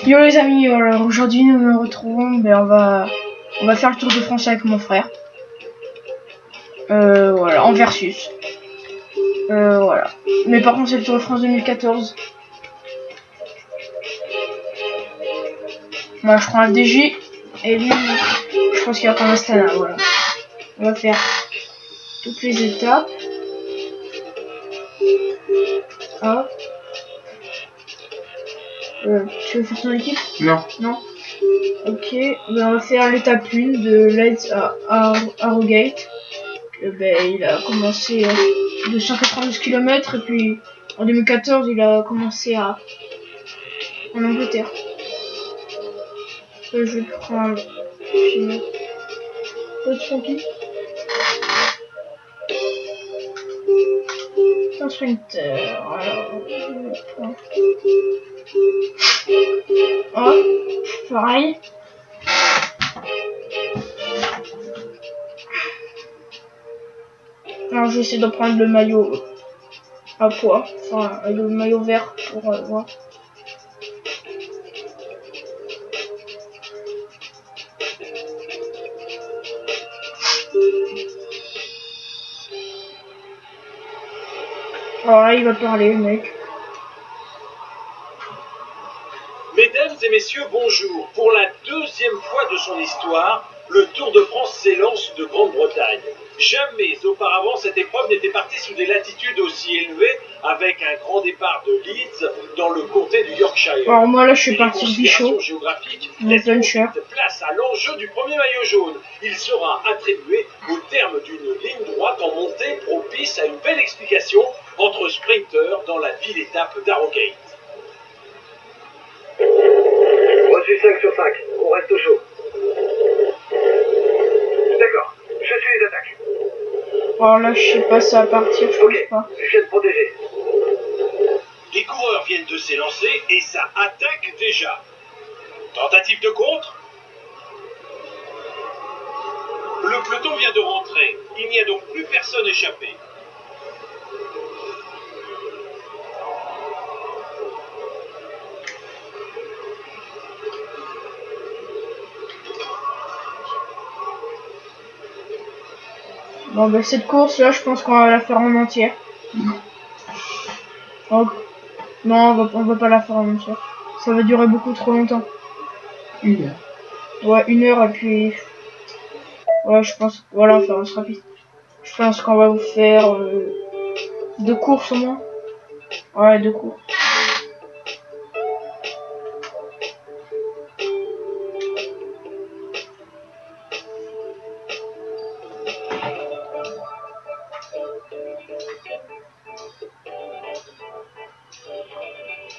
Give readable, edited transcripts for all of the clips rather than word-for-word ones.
Yo les amis, alors aujourd'hui nous nous retrouvons, on va faire le Tour de France avec mon frère. Voilà, en versus. Voilà. Mais par contre c'est le Tour de France 2014. Moi je prends un DG et lui, je pense qu'il va prendre un Astana, voilà. On va faire toutes les étapes. Hop. Tu veux faire ton équipe? Non. Non. Ok, ben on va faire l'étape 1 de Leeds à Harrogate. Il a commencé 292 km et puis en 2014 il a commencé en Angleterre. Je vais prendre un sprinter. Alors, hop, pareil. Alors je vais essayer de prendre le maillot à poids, enfin le maillot vert pour voir. Alors là il va parler le mec. Mesdames et messieurs, bonjour. Pour la deuxième fois de son histoire, le Tour de France s'élance de Grande-Bretagne. Jamais auparavant cette épreuve n'était partie sous des latitudes aussi élevées, avec un grand départ de Leeds dans le comté du Yorkshire. Alors moi là je suis parti Bichot, géographique mon puncher. Place à l'enjeu du premier maillot jaune. Il sera attribué au terme d'une ligne droite en montée propice à une belle explication entre sprinters dans la ville étape d'Harrogate. Reçu 5 sur 5, on reste au chaud. D'accord, je suis les attaques. Alors là je sais pas, ça va partir, je pense pas. Je viens de protéger. Les coureurs viennent de s'élancer et ça attaque déjà. Tentative de contre. Le peloton vient de rentrer. Il n'y a donc plus personne échappé. Bon ben cette course là je pense qu'on va la faire en entière. Oh. Non on va pas la faire en entière. Ça va durer beaucoup trop longtemps. 1 heure. Ouais 1 heure et puis... Ouais je pense... Voilà on va faire rapide. Je pense qu'on va vous faire 2 courses au moins. Ouais 2 courses.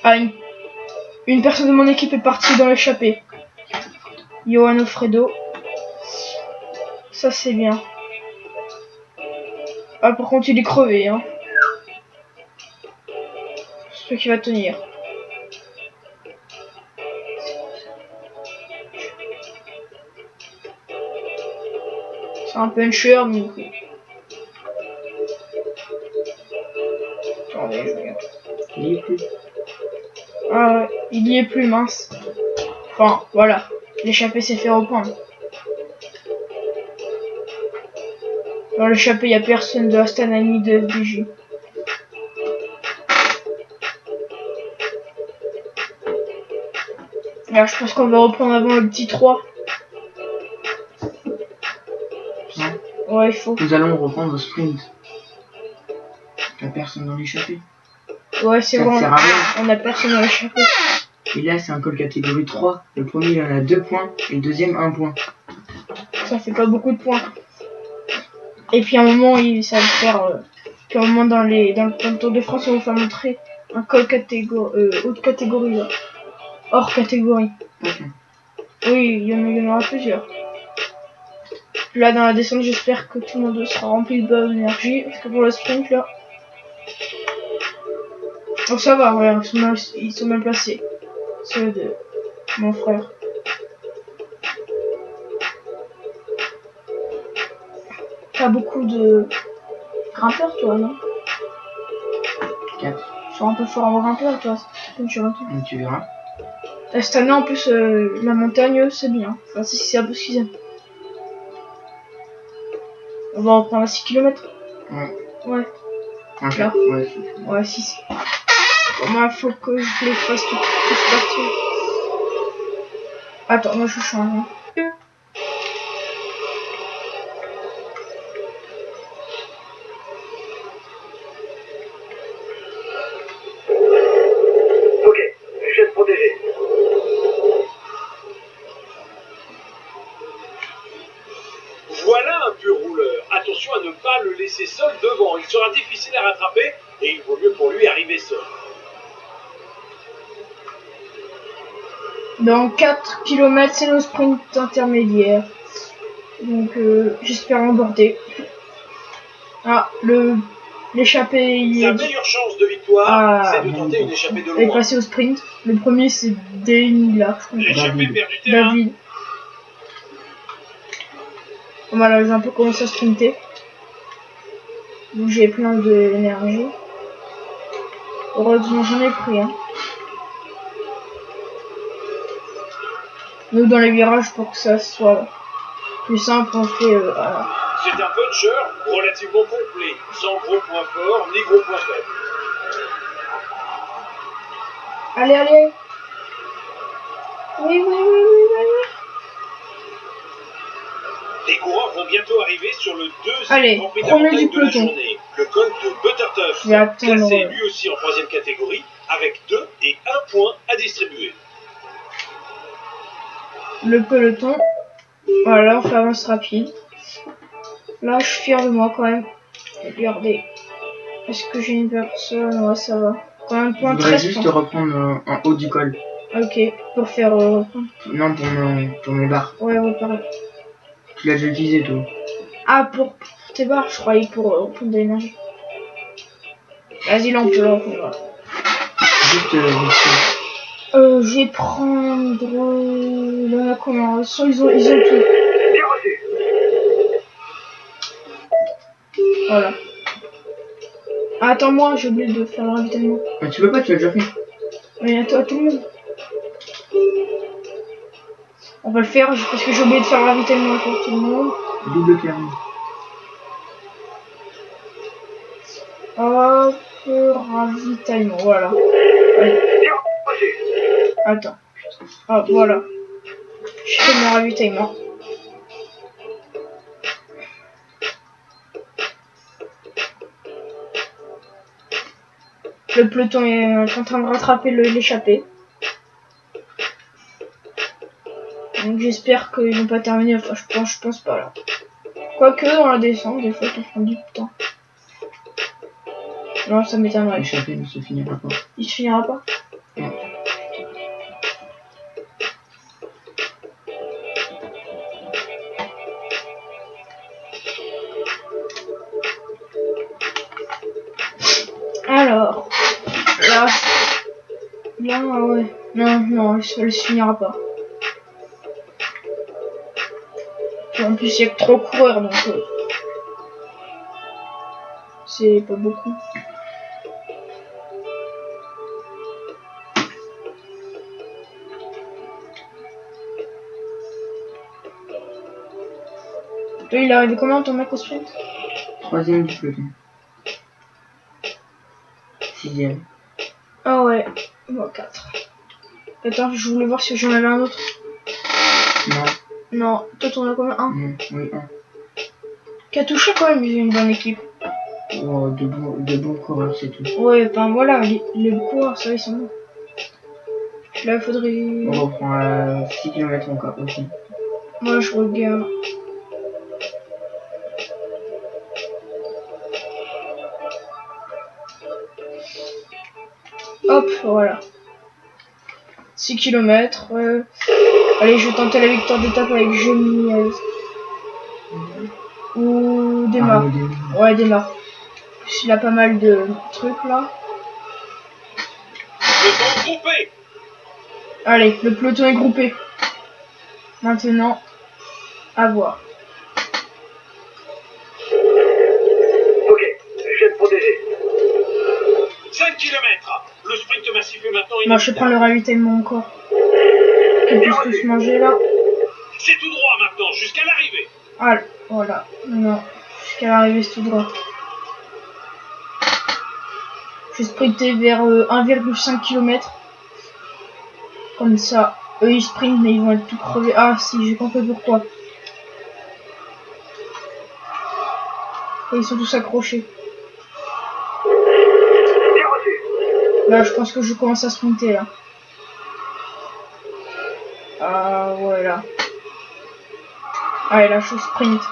Ah, une personne de mon équipe est partie dans l'échappée. Johan Alfredo. Ça c'est bien. Ah par contre il est crevé hein. J'espère qu'il va tenir. C'est un puncher mais... Attendez, je regarde. Il y est plus. Ah ouais, il y est plus mince. Enfin, voilà. L'échappée s'est fait reprendre. Dans l'échappée, il n'y a personne de Astana ni de FDJ. Alors, je pense qu'on va reprendre avant le petit 3. Non. Ouais, il faut. Nous allons reprendre au sprint. Il n'y a personne dans l'échappée. Ouais, c'est Ça bon. sert à rien. On a personne dans l'échappée. Et là, c'est un col catégorie 3. Le premier, il en a 2 points. Et le deuxième, 1 point. Ça fait pas beaucoup de points. Et puis à un moment, ça va faire... Puis à un moment, dans le Tour de France, on va faire montrer un col haute catégorie. Là. Hors catégorie. Pas qu'un. Oui, il y en aura plusieurs. Là, dans la descente, j'espère que tout le monde sera rempli de bonne énergie. Parce que pour le sprint, là... Oh, ça va, voilà, ils sont mal placés. Ceux de mon frère. T'as beaucoup de grimpeurs, toi, non? 4. Tu es un peu fort en grimpeur, toi. Tu Tu verras. Cette année, en plus, la montagne, c'est bien. Enfin, c'est un peu ce qu'ils aiment. On va reprendre à 6 km. Ouais. Ouais. Ok. Là. Ouais, Ouais, 6. Bon, moi, faut que je les fasse tous partir. Attends, moi, je change. Hein. Ok, jet protégé. Voilà un pur rouleur. Attention à ne pas le laisser seul devant. Il sera difficile à rattraper et il vaut mieux pour lui arriver seul. Dans 4 km, c'est le sprint intermédiaire. Donc, j'espère l'emporter. Ah, l'échappée, il Sa est... meilleure chance de victoire, Ah, c'est de tenter une échappée de est loin. passé au sprint. Le premier, c'est Dane, L'échappée David. perd du terrain. David. Voilà, j'ai un peu commencé à sprinter. Donc j'ai plein d'énergie. Heureusement, j'en ai pris. Hein. Nous, dans les virages, pour que ça soit plus simple, on fait... voilà. C'est un puncher relativement complet, sans gros points forts ni gros points faibles. Allez, allez. Oui. Les coureurs vont bientôt arriver sur le Allez, deuxième Grand Prix de la premier montagne du de la peloton. journée. Le col de Buttertuff, Je vais attendre, classé lui aussi en 3e catégorie, avec 2 et 1 point à distribuer. Le peloton. Voilà, on fait avance rapide. Là, je suis fier de moi quand même. Regardez. Est-ce que j'ai une personne? Ouais, ça va. Quand même, Je point voudrais 13 juste points. reprendre en haut du col. Ok, pour faire... Non, pour mes barres. Ouais, pareil. Tu l'as déjà utilisé, toi. Ah, pour tes barres, je croyais pour prendre de l'énergie. Vas-y, là, on peut le reprendre. Voilà. Juste vite fait. Je vais prendre... là, comment? Ils ont tout. Bien reçu. Voilà. Ah, attends-moi, j'ai oublié de faire le ravitaillement. Mais tu peux pas, tu l'as déjà fait. Mais attends, tout le monde. On va le faire parce que j'ai oublié de faire le ravitaillement pour tout le monde. Double carré. Hop, ravitaillement, voilà. Allez, Bien reçu. attends. Hop, voilà. Je fais mon ravitaillement. Le peloton est en train de rattraper l'échappée. Donc j'espère qu'ils n'ont pas terminé. Enfin, je pense pas là. Quoique dans la descente, des fois, ils font du temps. Non, ça m'étonnerait. L'échappée ne se finira pas. Il se finira pas. Non. Alors, là, ouais. Non, elle se finira pas. Puis en plus, il y a que 3 coureurs, donc c'est pas beaucoup. Toi, il est arrivé comment ton mec au sprint? 3e du peloton. 6e. Ah ouais, bon, 4. Attends, je voulais voir si j'en avais un autre. Non. Non, toi t'en as combien? Un. Oui, 1. Katusha quand même, il a une bonne équipe. Oh, de bons coureurs, c'est tout. Ouais, enfin voilà, les coureurs, ça ils sont bons. Là, faudrait... On reprend à 6 km encore aussi. Moi, je regarde. Hop, voilà. 6 km. Allez, je vais tenter la victoire d'étape avec Gemiez. Ou Démarre. Ouais, Démarre. Il a pas mal de trucs là. Peloton groupé. Allez, le peloton est groupé. Maintenant, à voir. Ok, jet protégé. 5 km. Le sprint massif est maintenant Moi, je prends le ravitaillement encore. qu'ils puissent tous manger là. C'est tout droit maintenant, jusqu'à l'arrivée. Ah, voilà. Non, jusqu'à l'arrivée, c'est tout droit. Je vais sprinter vers 1,5 km. Comme ça. Eux, ils sprintent, mais ils vont être tout crevés. Ah, si, j'ai compris pourquoi. Et ils sont tous accrochés. Là, je pense que je commence à sprinter, là. Ah, ouais, là. Allez, là, je sprint.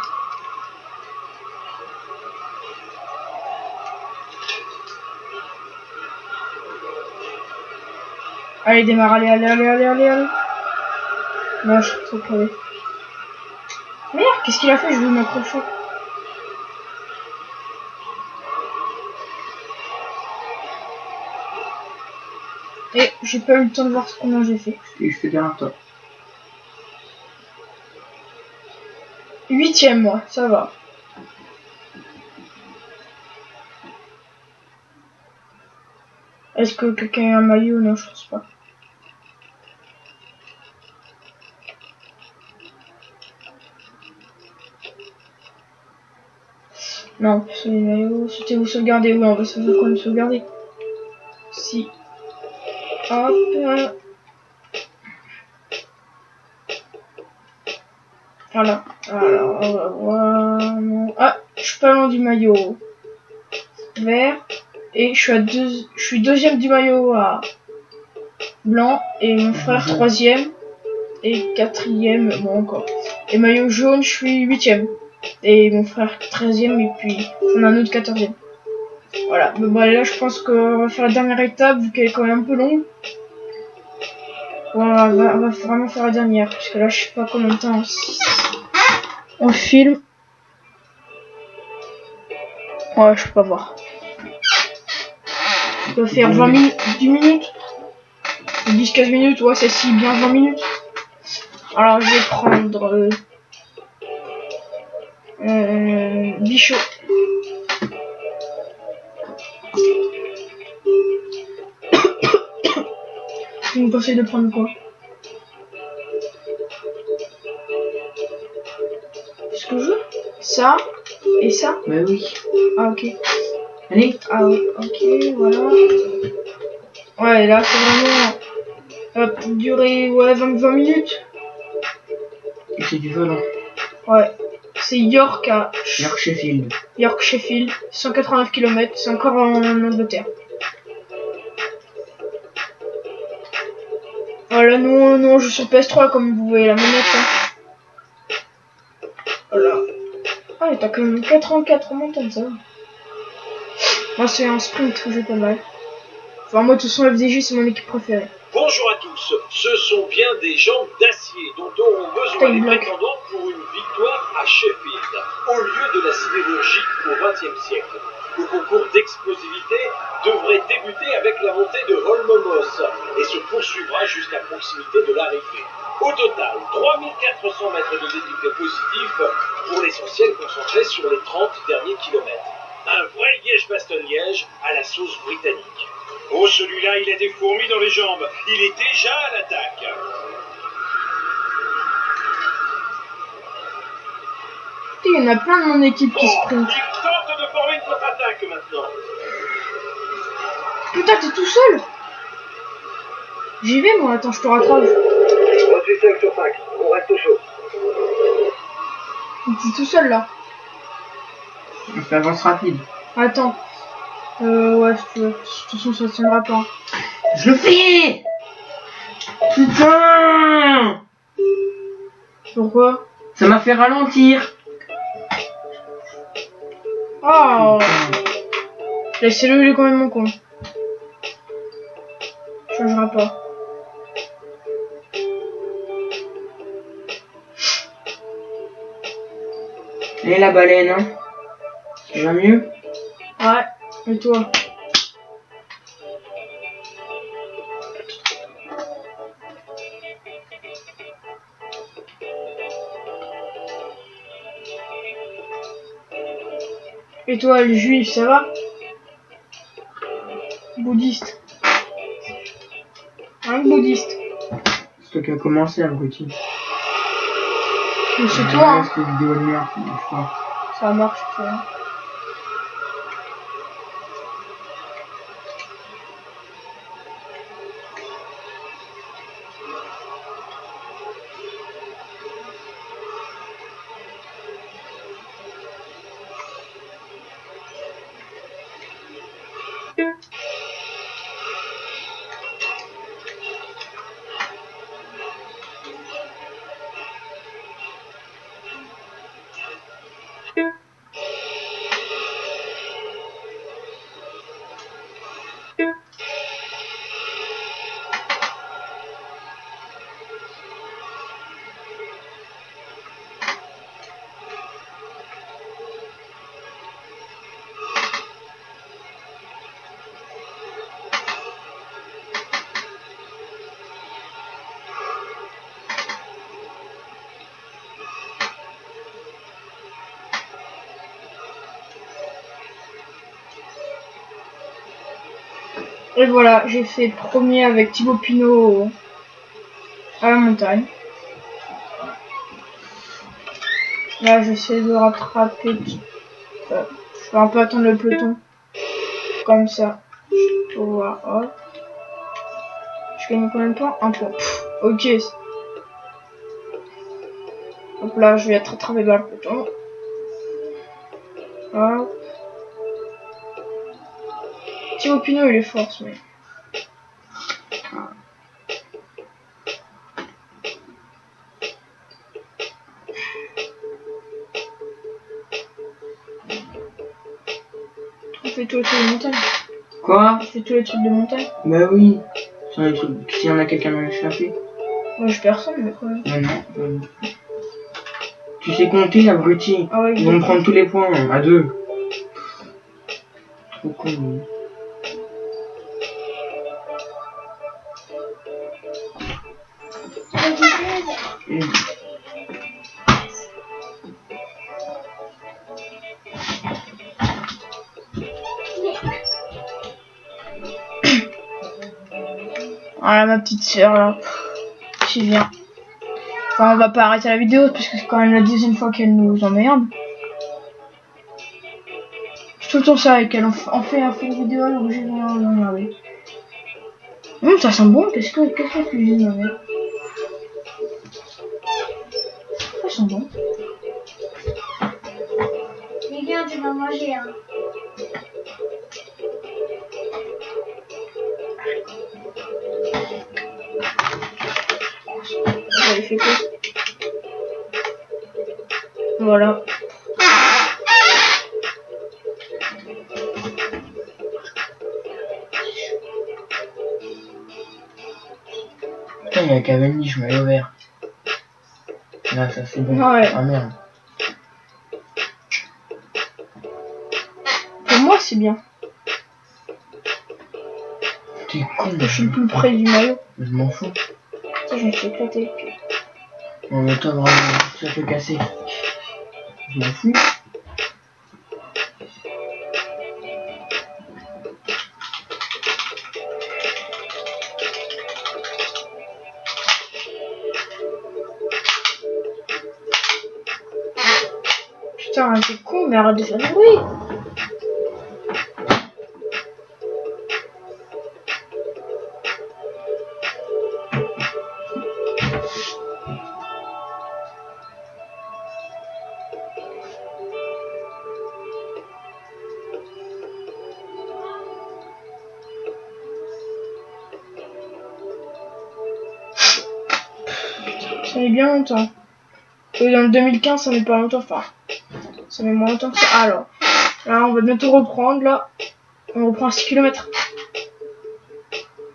Allez, démarre, allez. Là, je suis trop crevé. Merde, qu'est-ce qu'il a fait? Je vais m'accrocher. Et j'ai pas eu le temps de voir comment j'ai fait. Je fais derrière toi. 8ème, moi, ça va. Est-ce que quelqu'un a un maillot? Non, je pense pas. Non, c'est les maillots. C'était vous sauvegarder. Oui, on va se faire comme sauvegarder. Si. Hop. Voilà. Alors, on va voir. Ah, je suis pas loin du maillot vert. Et je suis deuxième du maillot à blanc. Et mon frère troisième. Et quatrième, bon encore. Et maillot jaune, je suis 8ème. Et mon frère 13ème. Et puis, on a un autre 14ème. Voilà. Mais bon, là, je pense qu'on va faire la dernière étape, vu qu'elle est quand même un peu longue. Voilà, on va vraiment faire la dernière. Parce que là, je sais pas combien de temps on filme. Ouais, je peux pas voir. On va faire 20 minutes, 10 minutes. 10-15 minutes, ouais, c'est si bien 20 minutes. Alors, je vais prendre Bichot. Vous me conseillez de prendre quoi? Ce que je veux? Ça et ça? Bah oui. Ah, ok. Allez. Ah, ok, voilà. Ouais, là, c'est vraiment... Hop, durer, ouais, 20 minutes. Et c'est du volant. Ouais. C'est York à... York Sheffield. York Sheffield. 189 km. C'est encore en Angleterre. Voilà, non, je suis sur PS3 comme vous voyez la manette. Hein. Voilà. Ah, et t'as quand même 84 montagnes, ça va. Moi, c'est un sprint que j'ai pas mal. Enfin, moi, de toute façon, FDJ, c'est mon équipe préférée. Bonjour à tous, ce sont bien des jambes d'acier dont auront besoin les prétendants pour une victoire à Sheffield, au lieu de la sidérurgie au XXe siècle. Le concours d'explosivité devrait débuter avec la montée de Holmomos et se poursuivra jusqu'à proximité de l'arrivée. Au total, 3400 mètres de dénivelé positif, pour l'essentiel concentré sur les 30 derniers kilomètres. Un vrai Liège-Bastogne-Liège à la sauce britannique. Oh, celui-là, il a des fourmis dans les jambes. Il est déjà à l'attaque. Il y en a plein de mon équipe qui sprint. Il tente de former une contre-attaque maintenant. Putain, t'es tout seul? J'y vais, moi. Attends, je te rattrape. Reçu 5 sur 5. On reste au chaud. T'es tout seul, là. On fait avance rapide. Attends. Ouais, si tu veux. De toute façon, ça tiendra pas. Je le fais. Putain. Pourquoi? Ça m'a fait ralentir. Oh. Laissez-le, il est quand même mon con. Changera pas. Et la baleine, hein. Ça va mieux? Ouais. Et toi? Et toi, le juif, ça va? Bouddhiste. Un bouddhiste. toi qui as commencé, abruti. Mais c'est toi, hein. Cette vidéo de merde, ça marche pas. Ça marche, tu vois. Et voilà, j'ai fait premier avec Thibaut Pinot à la montagne. Là, j'essaie de rattraper. Je vais un peu attendre le peloton. Comme ça. Pour voir. Hop. Je gagne combien de points? Un point. Pff, ok. Hop là, je vais être rattrapé dans le peloton. Hop. Thibaut Pinot, il est fort, ce mec. On fait tous les trucs de montagne. Quoi? On fait tous les trucs de montagne. Bah oui. S'il y en a quelqu'un m'a échappé. Moi, je personne, mais quoi. Non. Tu sais compter, abruti. Ah ouais, Ils vont me prendre tous les points, à 2. Trop con. Voilà ma petite sœur là, qui vient. Enfin, on va pas arrêter la vidéo parce que c'est quand même la deuxième fois qu'elle nous emmerde. Je suis tout le temps ça avec elle, on fait un fond vidéo alors j'ai rien regardé. Ça sent bon, qu'est-ce que cuisine ma mère? Ça sent bon. Mais viens, tu vas manger, hein. J'avais fait quoi? Voilà. Putain, il y a Cavendish, je mets au vert. Là, ça c'est bon. Ouais. Ah merde. Pour moi, c'est bien. T'es con. Je suis le plus près du maillot. Je m'en fous. Ça, je me suis éclaté. Non mais toi vraiment, tu vas te casser. Je m'en fous. Putain, t'es con, mais arrête de faire du bruit. Ça met bien longtemps. Et dans le 2015, ça met pas longtemps. Enfin, ça met moins longtemps que ça. Alors, là, on va bientôt reprendre. Là, on reprend 6 km.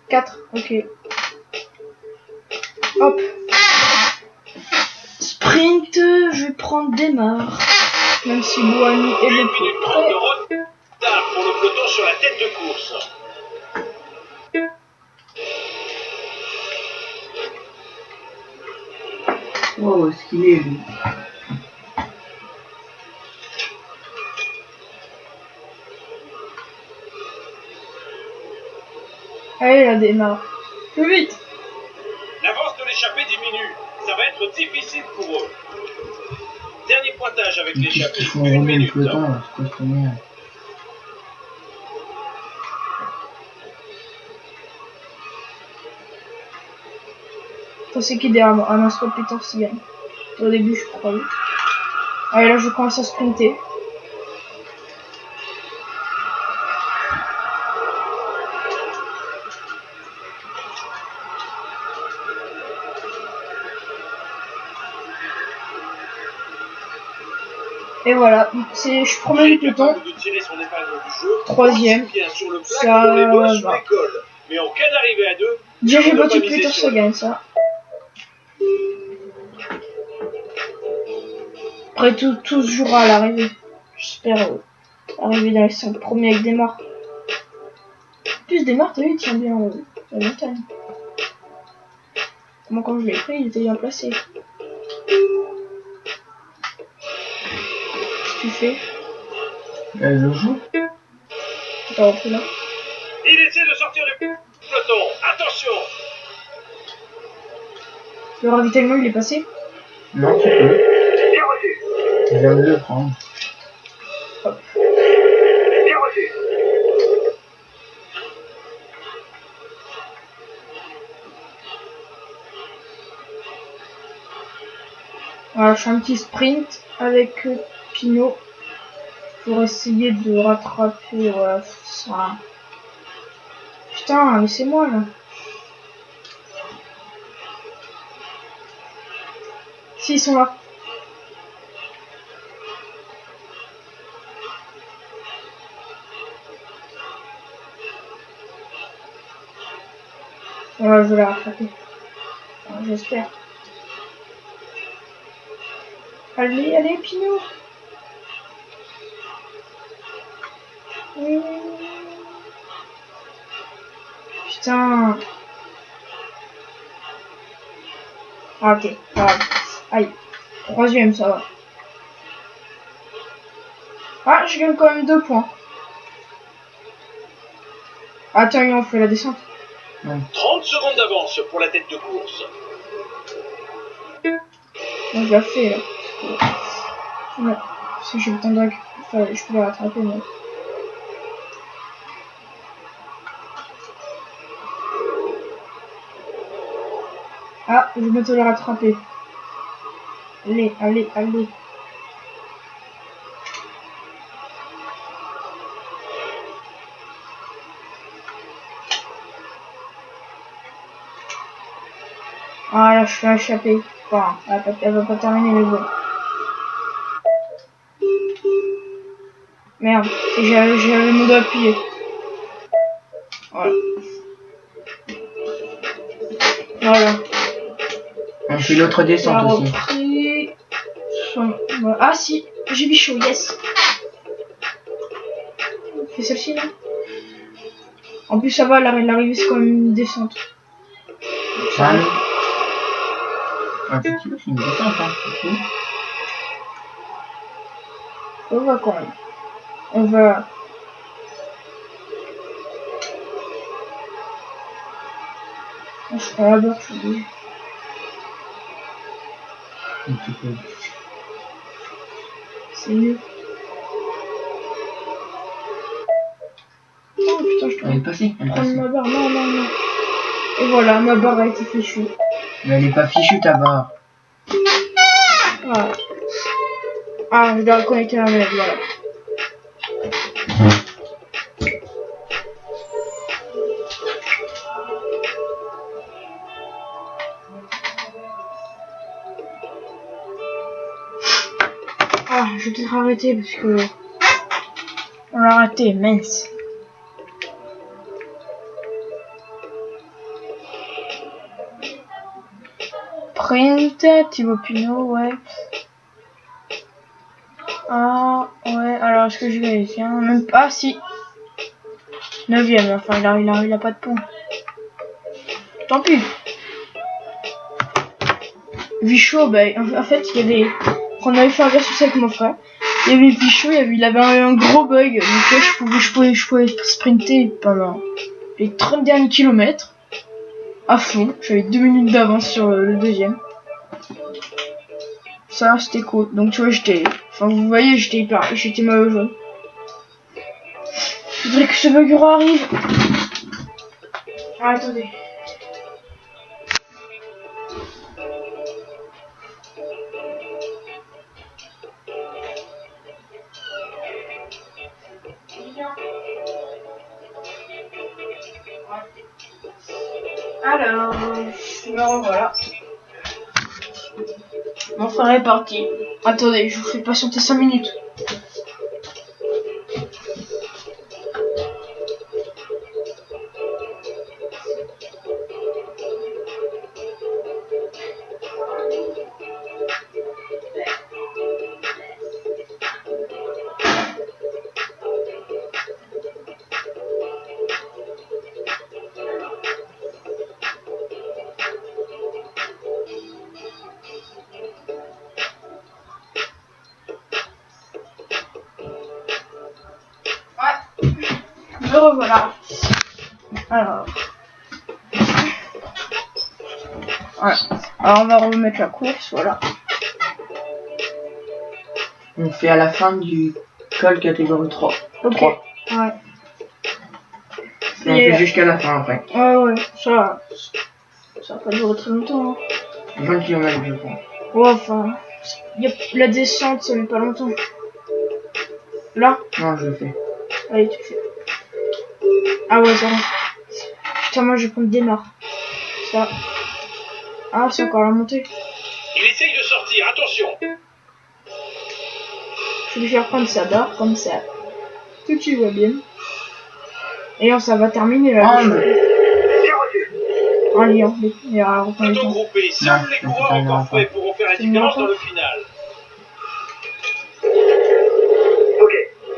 4, ok. Hop. Sprint, je vais prendre démarre. Même si Boani est 1 le minute plus 30 près. de retard pour le peloton sur la tête de course. Wow, où est-ce qu'il est lui? Allez, la démarre. Plus vite. L'avance de l'échappée continue. Ça va être difficile pour eux. Dernier pointage avec Qu'est-ce l'échappée. qu'ils font 1 rouler le minute. peloton là, c'est quoi cette merde? Enfin, c'est qui derrière moi? Ah non, c'est pas Peter Sagan. Au début, je croyais. Ah, et là, je commence à sprinter. Et voilà, je promets le peloton. De tirer son épingle du jeu. Troisième. Aussi bien sur le plat Ça que dans les bosses ou va. les cols. Mais en cas d'arrivée à deux, Déjà, j'ai on ne battu pas miser Peter sur Sagan, ça. Après, tout se jouera à l'arrivée. J'espère arriver dans les 5 premiers avec Desmar. En plus, Desmar, t'as vu, il tient bien la montagne. Moi, quand je l'ai pris, il était bien placé. Qu'est-ce que tu fais? Je joue. T'as repris là? il essaie de sortir du peloton. Attention. Le ravitaillement, il est passé? Non, tu peux. Bien reçu. Je viens de le prendre. Bien reçu. Voilà, je fais un petit sprint avec Pinot pour essayer de rattraper ça. Putain, laissez-moi là. Si, ils sont là. Ouais, je vais la rattraper. Enfin, j'espère. Allez, allez, Pinot. Putain. Ah, ok, pas grave. Aïe. Troisième, ça va. Ah, je gagne quand même 2 points. Attends, on fait la descente. 30 secondes d'avance pour la tête de course. Moi, je la fais là. Ouais, parce que j'ai le temps de enfin, je peux la rattraper, mais. Ah, je vais bientôt la rattraper. Allez, allez, allez. Ah là, je suis échappé. Enfin, elle va pas terminer, mais bon. Merde, j'avais mon doigt appuyé. Voilà. Voilà. On fait l'autre descente La aussi. reprise. Ah si, j'ai vu chaud, yes. Fais celle-ci là. En plus ça va, l'arrivée c'est quand même une descente. Ça effectivement, c'est une descente, hein, c'est tout. On va quand même. On va. Je prends la beurre, je suis obligé. Un petit peu. C'est mieux. Oh putain, je Elle est dois passée, elle est prendre passée. ma barre. Non, non, non. Et voilà, ma barre a été fichue. Mais elle est pas fichue ta barre. Voilà. Ah, je dois reconnecter la manette, voilà. Ah, je vais peut-être arrêter parce que on l'a raté, mince. Print, Thibaut Pinot, ouais. Ah, ouais, alors est-ce que je vérifie hein? Même pas, ah, si. 9ème, enfin, il a pas de pont. Tant pis. Vichot, bah, en fait, il y avait. Quand on avait fait un versus avec mon frère, il y avait Vichot, il avait un gros bug. Donc là, je pouvais sprinter pendant les 30 derniers kilomètres. à fond. J'avais 2 minutes d'avance sur le deuxième. Ça, c'était cool. Donc, tu vois, enfin, vous voyez, j'étais maillot jaune. Je voudrais que ce bug arrive. Ah, attendez. Alors, me revoilà. Mon frère est parti. Attendez, je vous fais patienter 5 minutes. Me revoilà. Alors. Ouais. Alors on va remettre la course, voilà. On fait à la fin du col catégorie 3. Ok. 3. Ouais. On fait jusqu'à la fin après. Ouais, ça va pas durer très longtemps. Hein. 20 km je pense. Ouais, enfin. La descente, ça met pas longtemps. Là? Non, je le fais. Allez, tu fais. Ah ouais, ça va. Putain, moi je vais prendre démarre. Ça. Ah, c'est encore la montée. Il essaye de sortir, attention. Je vais lui faire prendre sa barre, comme ça. Tout tu vois bien. Et ça va terminer là. Ah, mais... Un lion. Et alors, reprend le Peloton temps. groupé, seuls les coureurs encore frais pourront faire la différence dans le final. Ok,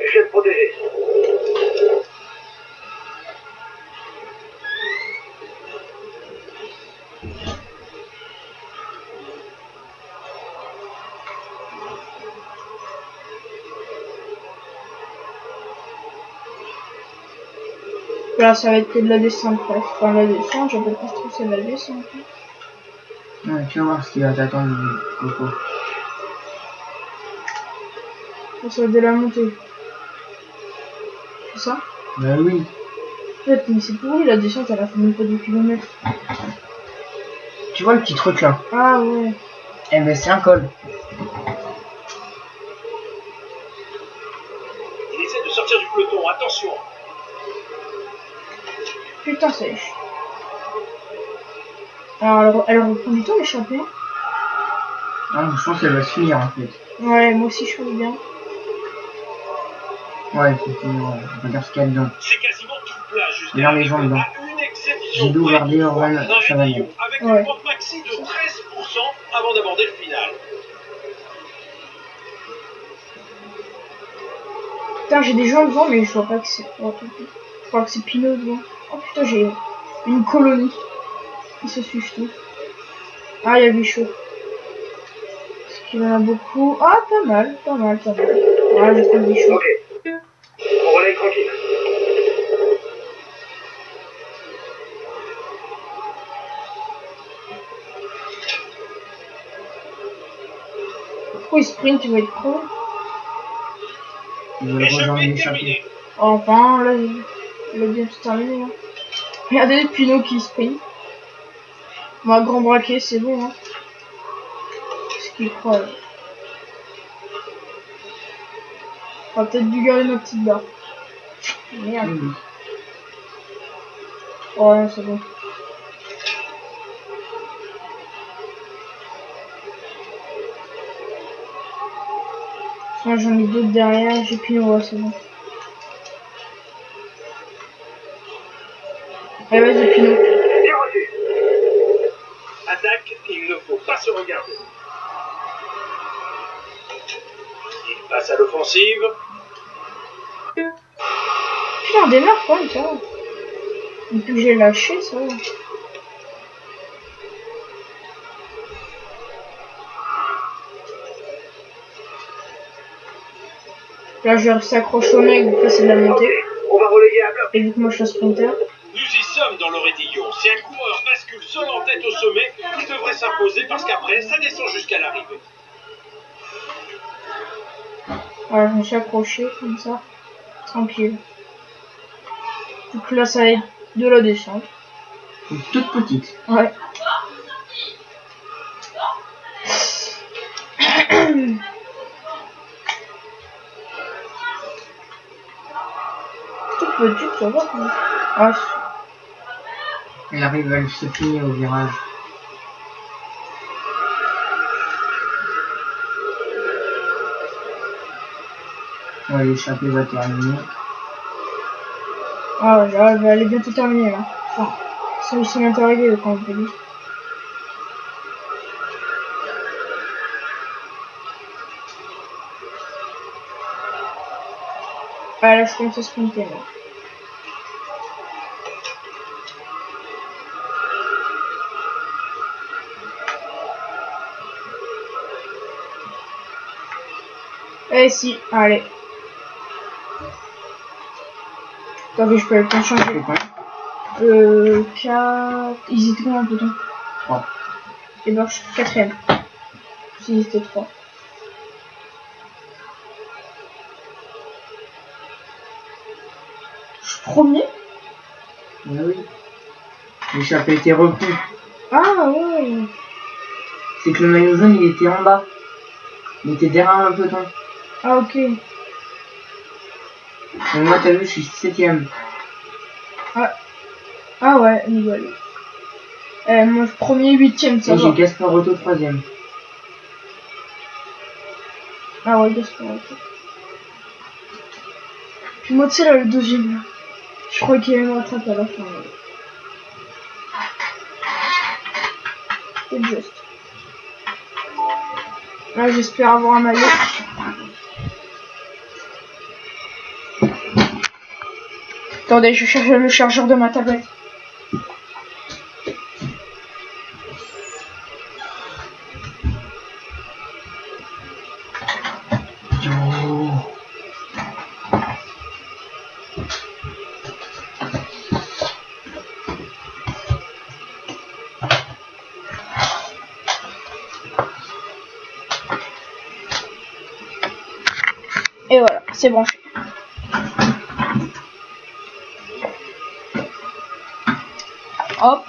je viens de protéger. Là, ça va être que de la descente, bref. Enfin, la descente, j'appelle pas trop ça de la descente. Ouais, tu vas voir ce qui va t'attendre, Coco. Ça va être de la montée. C'est ça? Bah oui. En fait, mais c'est pourri, la descente, elle a fait même pas 2 km. Tu vois le petit truc là? Ah ouais. Eh ben c'est un col. Il essaie de sortir du peloton, attention. Putain, ça y est. Alors, elle reprend du temps, l'échappée. Ah, je pense qu'elle va se finir en fait. Ouais, moi aussi, je trouve bien. Ouais, c'est finir, ouais. On va dire ce qu'il y a dedans. C'est quasiment tout plat jusqu'à Regarde les gens dedans. une exception. Gilou, Verdier, Orval, Chevalier. Avec Ouais. une pente maxi de 13% avant d'aborder le final. Putain, j'ai des gens devant, mais je vois pas que c'est. Oh, je crois que c'est Pinot devant. Oh putain, j'ai une colonie. Ils se suivent tous. Ah, il y a du chaud. Parce qu'il y en a beaucoup. Ah, pas mal. Ouais, je prends du chaud. Ok. On relaye tranquille. Pourquoi il sprint, tu vas être crevé? Ils veulent rejoindre Échappé l'échappée. terminé. Enfin, là, il a bien tout terminé. Hein. Regardez Pinot qui sprint. Moi, grand braquet, c'est bon. Hein. Ce qu'il croit. Là. On va peut-être dû garder notre petite barre. Merde. Oui. Oh non, c'est bon. Moi j'en ai d'autres derrière, j'ai Pinot, ouais, c'est bon. Allez, vas-y, Pinot. Bien reçu. Attaque, il ne faut pas se regarder. Il passe à l'offensive. Putain, on démarre quand même, ça va. Depuis que j'ai lâché, ça va. Là, je s'accroche au mec, vu que c'est de la montée. Ok, on va relayer à bloc. Et vu que moi je suis un sprinter. Nous y sommes dans l'Orédillon. Si un coureur bascule seul en tête au sommet qui devrait s'imposer parce qu'après, ça descend jusqu'à l'arrivée. Voilà, je me suis accroché comme ça. Tranquille. Donc là, ça va être de la descente. Une toute petite. Ouais. Toute petite, ça va quand même. Ah, Elle arrive à se finir au virage. Ouais, l'échappée va terminer. ah ouais, là, elle est bientôt terminée là. Enfin, ça lui s'est bientôt arrivé quand on peut dire. Ah là, je commence à sprinter là. Eh si, allez. Attendez, je peux pas changer. 4... Ils étaient combien, peut-on 3. Et ben, je suis 4ème. Ils étaient 3. Je suis premier. Oui. L'échappée était repris. Ah ouais. C'est que le maillot jaune, il était en bas. Il était derrière un peloton. Ah ok. Et moi, t'as vu, je suis 7ème. Ah ouais, nickel. Moi, premier, 8ème, ça Et va. j'ai Gaspard Auto 3ème. Ah ouais, Gaspard, ok. Puis moi, tu sais, là, le deuxième, là. Je crois qu'il allait me rattraper à la fin. Là. C'est juste. Là, j'espère avoir un maillot. Attendez, je cherche le chargeur de ma tablette. Et voilà, c'est branché. Hop.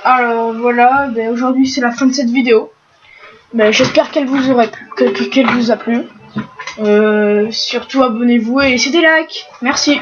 Alors voilà, ben, aujourd'hui c'est la fin de cette vidéo. Ben, j'espère qu'elle vous aurait plu, qu'elle vous a plu. Surtout abonnez-vous et laissez des likes. Merci.